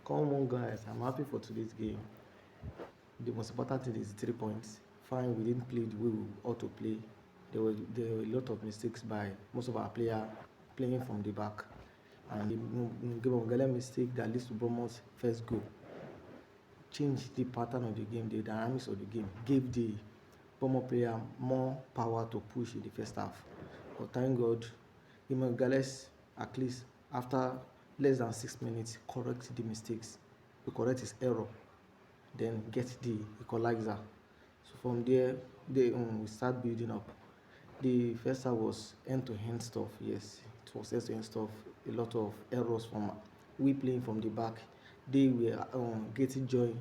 Come on, guys. I'm happy for today's game. The most important thing is 3 points. Fine, we didn't play the way we ought to play. There were a lot of mistakes by most of our players playing from the back. And the game of Gala mistake that leads to Bournemouth's first goal changed the pattern of the game, the dynamics of the game, gave the Bournemouth player more power to push in the first half. But thank God, Emmanuel Galles, at least after less than 6 minutes, correct the mistakes, to correct his error, then get the equalizer. So from there, we start building up. The first half was end-to-end stuff, yes. It was end-to-end stuff. A lot of errors from we playing from the back. They were getting joy,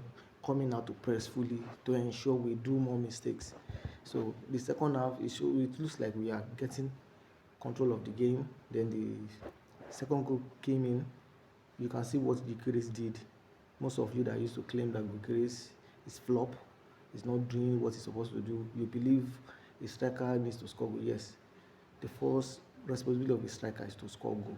coming out to press fully to ensure we do more mistakes. So the second half, it looks like we are getting control of the game. Then the second goal came in. You can see what Gyökeres did. Most of you that used to claim that Gyökeres is flop, is not doing what he's supposed to do, you believe a striker needs to score goal. Yes, the first responsibility of a striker is to score goal.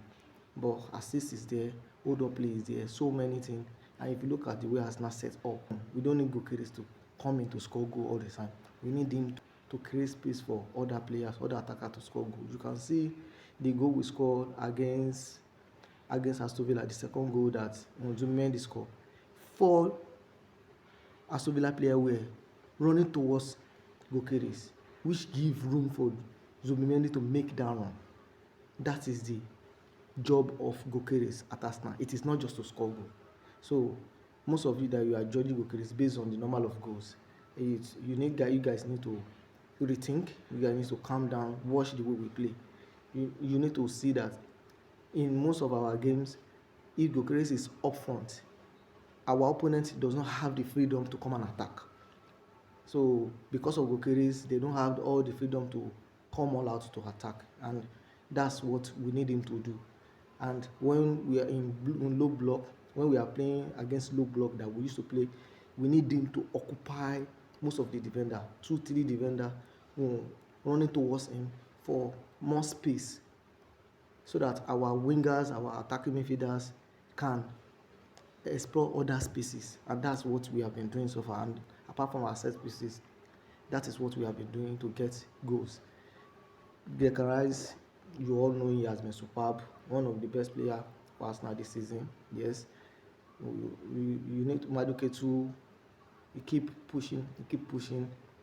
But assist is there, hold up play is there, so many things. And if you look at the way Arsenal set up, we don't need Gyökeres to come in to score goal all the time. We need him to create space for other players, other attackers to score goal. You can see the goal we scored against Aston Villa, the second goal that Zubimendi scored. 4 Aston Villa players were running towards Gyökeres, which give room for Zubimendi to make that run. That is the job of Gyökeres at Arsenal. It is not just to score goal. So most of you that you are judging Gyökeres based on the number of goals, you guys need to rethink. You guys need to calm down, watch the way we play. You need to see that in most of our games, if Gyökeres is up front, our opponent does not have the freedom to come and attack. So because of Gyökeres, they don't have all the freedom to come all out to attack, and that's what we need him to do. And when we are in low block, when we are playing against low block that we used to play, we need him to occupy most of the defender, 2-3 defender, running towards him for more space, so that our wingers, our attacking midfielders can explore other spaces. And that's what we have been doing so far. And apart from our set pieces, that is what we have been doing to get goals. Declan Rice, you all know he has been superb, one of the best players for Arsenal this season. Yes, you need Madueke to keep pushing.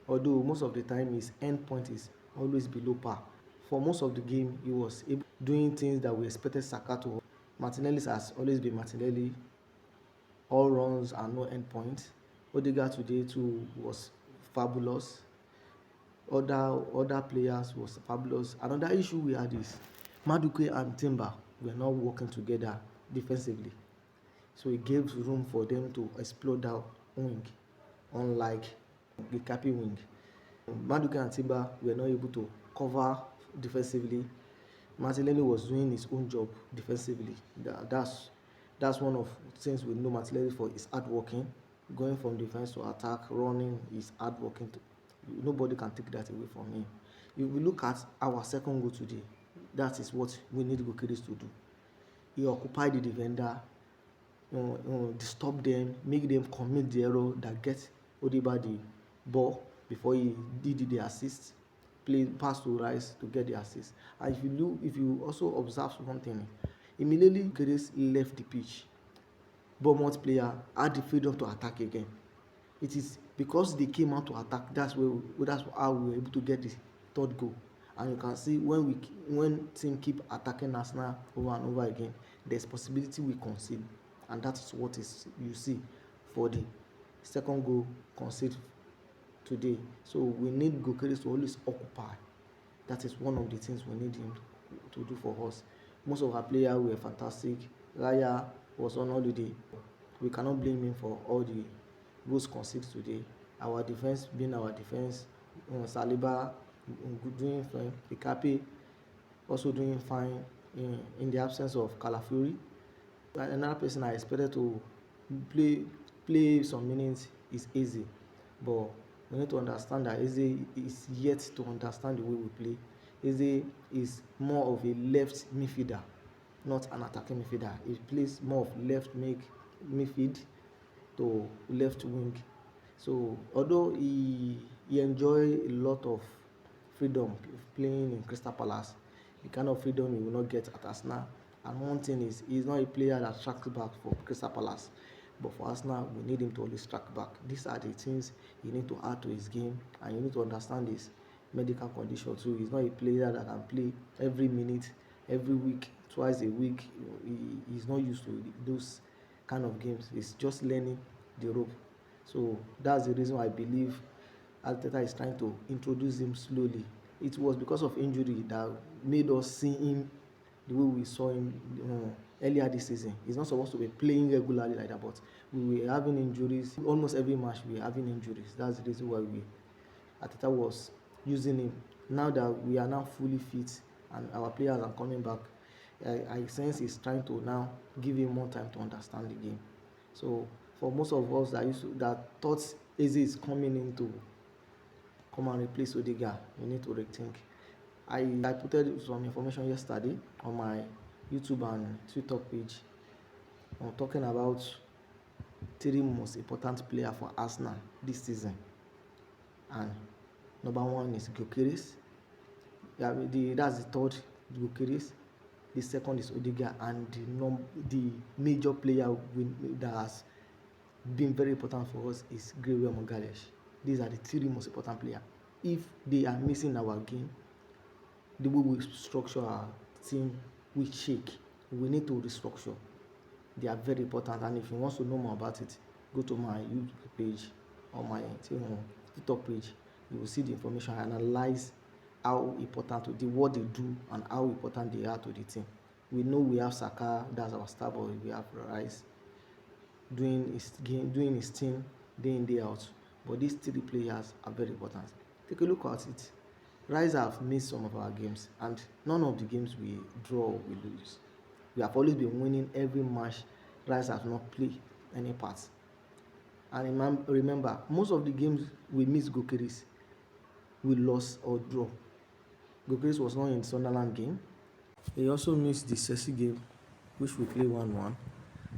Although most of the time his end point is always below par. For most of the game, he was able doing things that we expected Saka to. Martinelli has always been Martinelli. All runs and no end point. Odegaard today too was fabulous. Other players was fabulous. Another issue we had is Madueke and Timber were not working together defensively. So it gives room for them to explore that wing, unlike the Cappy wing. Madueke and Timber were not able to cover defensively. Martinelli was doing his own job defensively. That's one of the things we know Martinelli for is hard working. Going from defense to attack, running is hard working. Nobody can take that away from him. If we look at our second goal today, that is what we need Gyökeres to do. He occupied the defender, disturb them, make them commit the error that gets Odegaard the ball before he did the assist. Pass to Rice to get the assist. And if you also observe one thing, immediately Gyökeres left the pitch, Bournemouth player had the freedom to attack again. It is because they came out to attack, that's how we were able to get the third goal. And you can see when team keep attacking Arsenal over and over again, there's possibility we concede, and that is what you see for the second goal conceded today. So we need Gyökeres to always occupy. That is one of the things we need him to do for us. Most of our players were fantastic. Raya was on holiday. We cannot blame him for all the goals conceded today. Our defense being our defense, Saliba doing fine, Ikape also doing fine in the absence of Calafiori. Another person I expected to play some minutes is Eze, but we need to understand that Eze is yet to understand the way we play. Eze is more of a left midfielder, not an attacking midfielder. He plays more of left make midfield to left wing. So although he enjoy a lot of freedom playing in Crystal Palace, the kind of freedom he will not get at Arsenal. And one thing is, he's not a player that tracks back for Crystal Palace. But for Arsenal, we need him to always track back. These are the things you need to add to his game, and you need to understand his medical condition too. He's not a player that can play every minute, every week, twice a week. He's not used to those kind of games. He's just learning the rope. So that's the reason why I believe Arteta is trying to introduce him slowly. It was because of injury that made us see him the way we saw him earlier this season. He's not supposed to be playing regularly like that, but we were having injuries. Almost every match we were having injuries. That's the reason why Arteta was using him. Now that we are now fully fit and our players are coming back, I sense he's trying to now give him more time to understand the game. So for most of us that thought Eze is coming in to come and replace Odegaard, we need to rethink. I put some information yesterday on my YouTube and Twitter page. I'm talking about three most important players for Arsenal this season, and number one is Gyökeres. That's the third, Gyökeres. The second is Odegaard, and the major player that has been very important for us is Gabriel Magalhaes. These are the three most important players. If they are missing our game, the way we structure our team will shake. We need to restructure. They are very important, and if you want to know more about it, go to my YouTube page or my TikTok page. You will see the information. I analyze how important what they do and how important they are to the team. We know we have Saka, that's our star boy. We have Rice doing his game, doing his team day in, day out. But these three players are very important. Take a look at it. Rice have missed some of our games, and none of the games we draw or we lose. We have always been winning every match. Rice has not played any part. And remember, most of the games we missed Gyökeres, we lost or draw. Gyökeres was not in Sunderland game. He also missed the Chelsea game, which we played 1-1,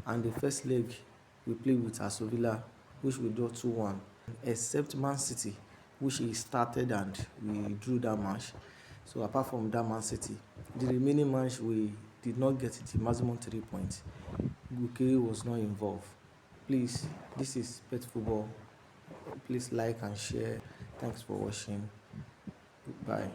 and the first leg we played with Aston Villa, which we draw 2-1. Except Man City, which he started and we drew that match. So apart from that Man City, the remaining match we did not get the maximum 3 points. Gyökeres was not involved. Please, this is Pet Football. Please like and share. Thanks for watching. Goodbye.